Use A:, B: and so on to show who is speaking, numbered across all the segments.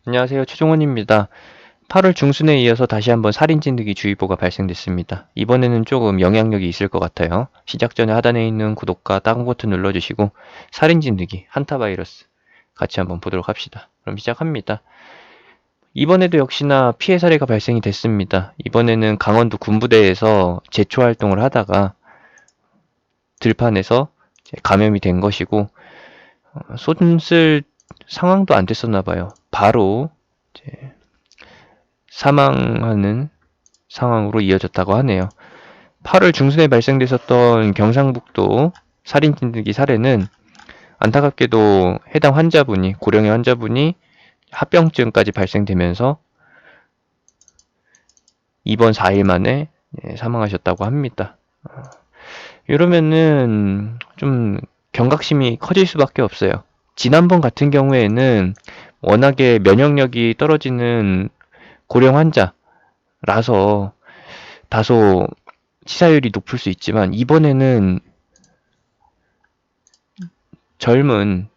A: 안녕하세요. 최종원입니다. 8월 중순에 이어서 다시 한번 살인 찐득이 주의보가 발생됐습니다. 이번에는 조금 영향력이 있을 것 같아요. 시작 전에 하단에 있는 구독과 다운 버튼 눌러주시고 살인 찐득이 한타바이러스 같이 한번 보도록 합시다. 그럼 시작합니다. 이번에도 역시나 피해 사례가 발생이 됐습니다. 이번에는 강원도 군부대에서 제초 활동을 하다가 들판에서 감염이 된 것이고 손쓸 상황도 안 됐었나 봐요. 바로 사망하는 상황으로 이어졌다고 하네요. 8월 중순에 발생됐었던 경상북도 살인 찐득이 사례는 안타깝게도 해당 환자분이 고령의 환자분이 합병증까지 발생되면서 입원 4일 만에 사망하셨다고 합니다. 이러면은 좀 경각심이 커질 수밖에 없어요. 지난번 같은 경우에는 워낙에 면역력이 떨어지는 고령 환자라서 다소 치사율이 높을 수 있지만 이번에는 젊은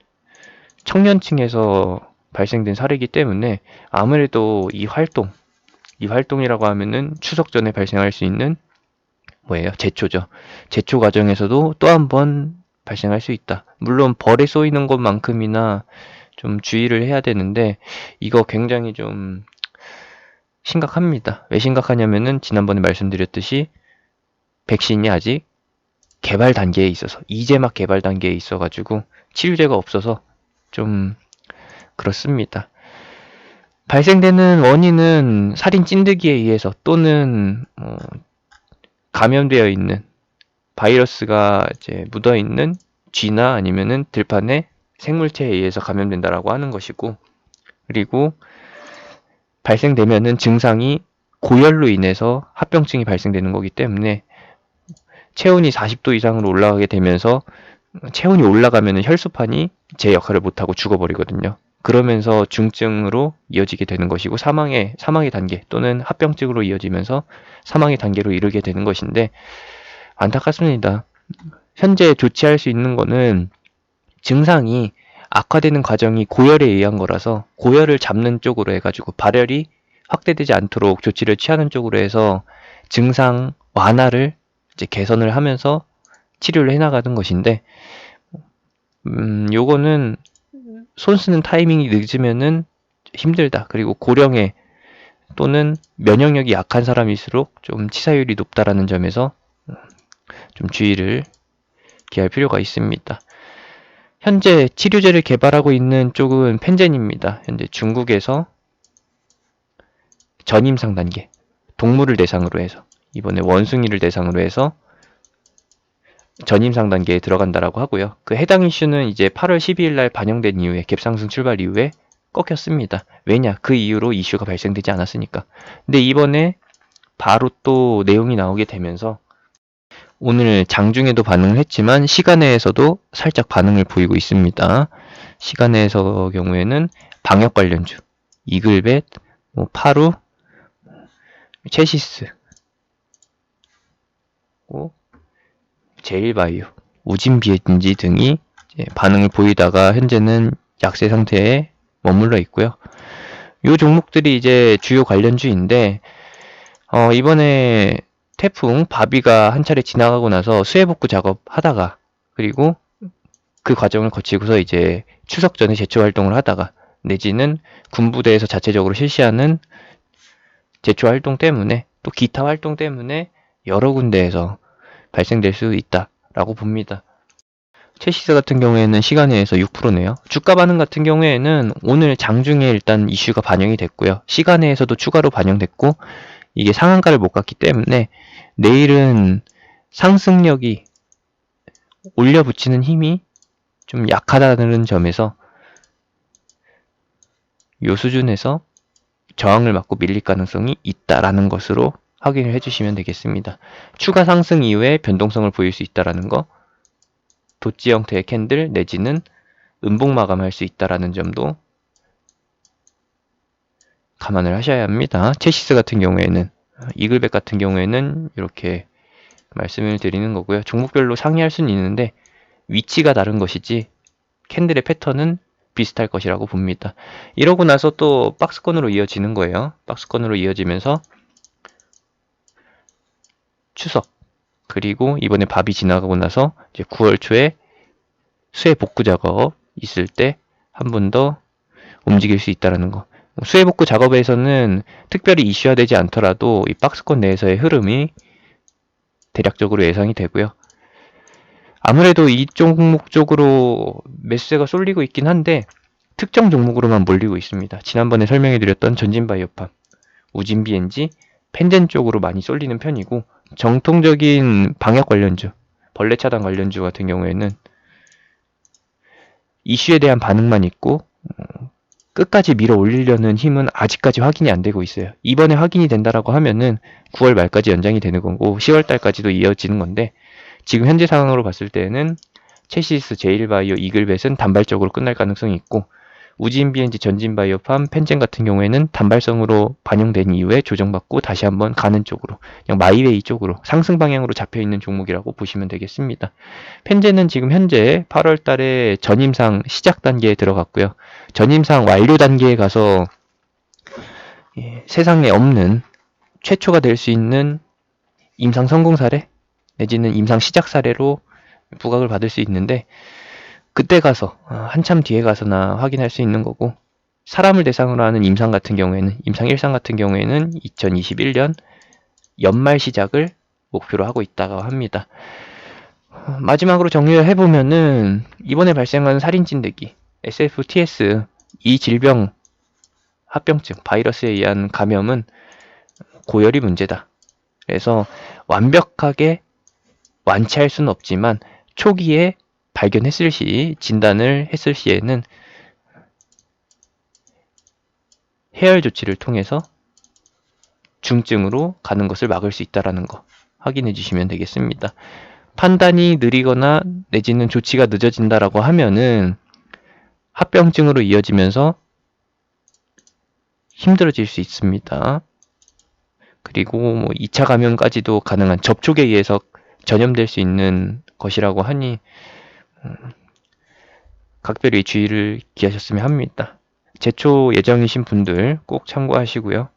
A: 청년층에서 발생된 사례이기 때문에 아무래도 이 활동이라고 하면은 추석 전에 발생할 수 있는 뭐예요? 제초죠. 제초 과정에서도 또 한 번 발생할 수 있다. 물론 벌에 쏘이는 것만큼이나 좀 주의를 해야 되는데 이거 굉장히 좀 심각합니다. 왜 심각하냐면은 지난번에 말씀드렸듯이 백신이 아직 개발 단계에 있어서 이제 막 개발 단계에 있어가지고 치료제가 없어서 좀 그렇습니다. 발생되는 원인은 살인 찐득이에 의해서 또는 감염되어 있는 바이러스가 이제 묻어 있는 쥐나 아니면은 들판의 생물체에 의해서 감염된다라고 하는 것이고, 그리고 발생되면은 증상이 고열로 인해서 합병증이 발생되는 거기 때문에 체온이 40도 이상으로 올라가게 되면서 체온이 올라가면은 혈소판이 제 역할을 못하고 죽어버리거든요. 그러면서 중증으로 이어지게 되는 것이고 사망의 단계 또는 합병증으로 이어지면서 사망의 단계로 이르게 되는 것인데 안타깝습니다. 현재 조치할 수 있는 거는 증상이 악화되는 과정이 고열에 의한 거라서 고열을 잡는 쪽으로 해가지고 발열이 확대되지 않도록 조치를 취하는 쪽으로 해서 증상 완화를 이제 개선을 하면서 치료를 해나가는 것인데 요거는 손 쓰는 타이밍이 늦으면은 힘들다. 그리고 고령의 또는 면역력이 약한 사람일수록 좀 치사율이 높다라는 점에서 좀 주의를 기할 필요가 있습니다. 현재 치료제를 개발하고 있는 쪽은 펜젠입니다. 현재 중국에서 전임상 단계, 동물을 대상으로 해서 이번에 원숭이를 대상으로 해서 전임상 단계에 들어간다라고 하고요. 그 해당 이슈는 이제 8월 12일 날 반영된 이후에 갭상승 출발 이후에 꺾였습니다. 왜냐? 그 이후로 이슈가 발생되지 않았으니까. 근데 이번에 바로 또 내용이 나오게 되면서 오늘 장중에도 반응을 했지만 시간외에서도 살짝 반응을 보이고 있습니다. 시간외에서 경우에는 방역 관련주, 이글벳, 파루, 체시스, 제일바이오, 우진비엔지 등이 반응을 보이다가 현재는 약세 상태에 머물러 있고요. 이 종목들이 이제 주요 관련주인데 이번에 태풍 바비가 한 차례 지나가고 나서 수해 복구 작업 하다가 그리고 그 과정을 거치고서 이제 추석 전에 제초 활동을 하다가 내지는 군부대에서 자체적으로 실시하는 제초 활동 때문에 또 기타 활동 때문에 여러 군데에서 발생될 수 있다라고 봅니다. 체시스 같은 경우에는 시간외에서 6%네요. 주가 반응 같은 경우에는 오늘 장중에 일단 이슈가 반영이 됐고요. 시간외에서도 추가로 반영됐고 이게 상한가를 못 갔기 때문에 내일은 상승력이 올려붙이는 힘이 좀 약하다는 점에서 이 수준에서 저항을 맞고 밀릴 가능성이 있다라는 것으로 확인을 해주시면 되겠습니다. 추가 상승 이후에 변동성을 보일 수 있다라는 거, 도치 형태의 캔들 내지는 음봉 마감할 수 있다라는 점도 감안을 하셔야 합니다. 체시스 같은 경우에는 이글백 같은 경우에는 이렇게 말씀을 드리는 거고요. 종목별로 상이할 수는 있는데 위치가 다른 것이지 캔들의 패턴은 비슷할 것이라고 봅니다. 이러고 나서 또 박스권으로 이어지는 거예요. 박스권으로 이어지면서 추석, 그리고 이번에 밥이 지나가고 나서 이제 9월 초에 수해 복구 작업 있을 때 한 번 더 움직일 수 있다는 거. 수해 복구 작업에서는 특별히 이슈화되지 않더라도 이 박스권 내에서의 흐름이 대략적으로 예상이 되고요. 아무래도 이 종목 쪽으로 매수세가 쏠리고 있긴 한데 특정 종목으로만 몰리고 있습니다. 지난번에 설명해드렸던 전진바이오팜, 우진비엔지, 펜젠 쪽으로 많이 쏠리는 편이고, 정통적인 방역 관련주, 벌레 차단 관련주 같은 경우에는 이슈에 대한 반응만 있고 끝까지 밀어 올리려는 힘은 아직까지 확인이 안 되고 있어요. 이번에 확인이 된다라고 하면은 9월 말까지 연장이 되는 거고 10월 달까지도 이어지는 건데, 지금 현재 상황으로 봤을 때는 체시스, 제일바이오, 이글벳은 단발적으로 끝날 가능성이 있고, 우진비엔지, 전진바이오팜, 펜젠 같은 경우에는 단발성으로 반영된 이후에 조정받고 다시 한번 가는 쪽으로, 그냥 마이웨이 쪽으로 상승 방향으로 잡혀있는 종목이라고 보시면 되겠습니다. 펜젠은 지금 현재 8월 달에 전임상 시작 단계에 들어갔고요. 전임상 완료 단계에 가서 세상에 없는 최초가 될 수 있는 임상 성공 사례 내지는 임상 시작 사례로 부각을 받을 수 있는데, 그때 가서 한참 뒤에 가서나 확인할 수 있는 거고, 사람을 대상으로 하는 임상 같은 경우에는, 임상 1상 같은 경우에는 2021년 연말 시작을 목표로 하고 있다고 합니다. 마지막으로 정리를 해보면은 이번에 발생한 살인진드기, SFTS, 이 질병, 합병증, 바이러스에 의한 감염은 고열이 문제다. 그래서 완벽하게 완치할 수는 없지만 초기에 발견했을 시, 진단을 했을 시에는 해열 조치를 통해서 중증으로 가는 것을 막을 수 있다는 거 확인해 주시면 되겠습니다. 판단이 느리거나 내지는 조치가 늦어진다라고 하면은 합병증으로 이어지면서 힘들어질 수 있습니다. 그리고 뭐 2차 감염까지도 가능한 접촉에 의해서 전염될 수 있는 것이라고 하니 각별히 주의를 기하셨으면 합니다. 제초 예정이신 분들 꼭 참고하시고요.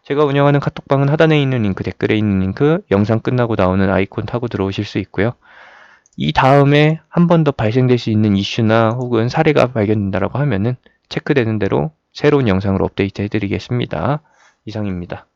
A: 제가 운영하는 카톡방은 하단에 있는 링크, 댓글에 있는 링크, 영상 끝나고 나오는 아이콘 타고 들어오실 수 있고요. 이 다음에 한 번 더 발생될 수 있는 이슈나 혹은 사례가 발견된다고 하면은 체크되는 대로 새로운 영상으로 업데이트 해드리겠습니다. 이상입니다.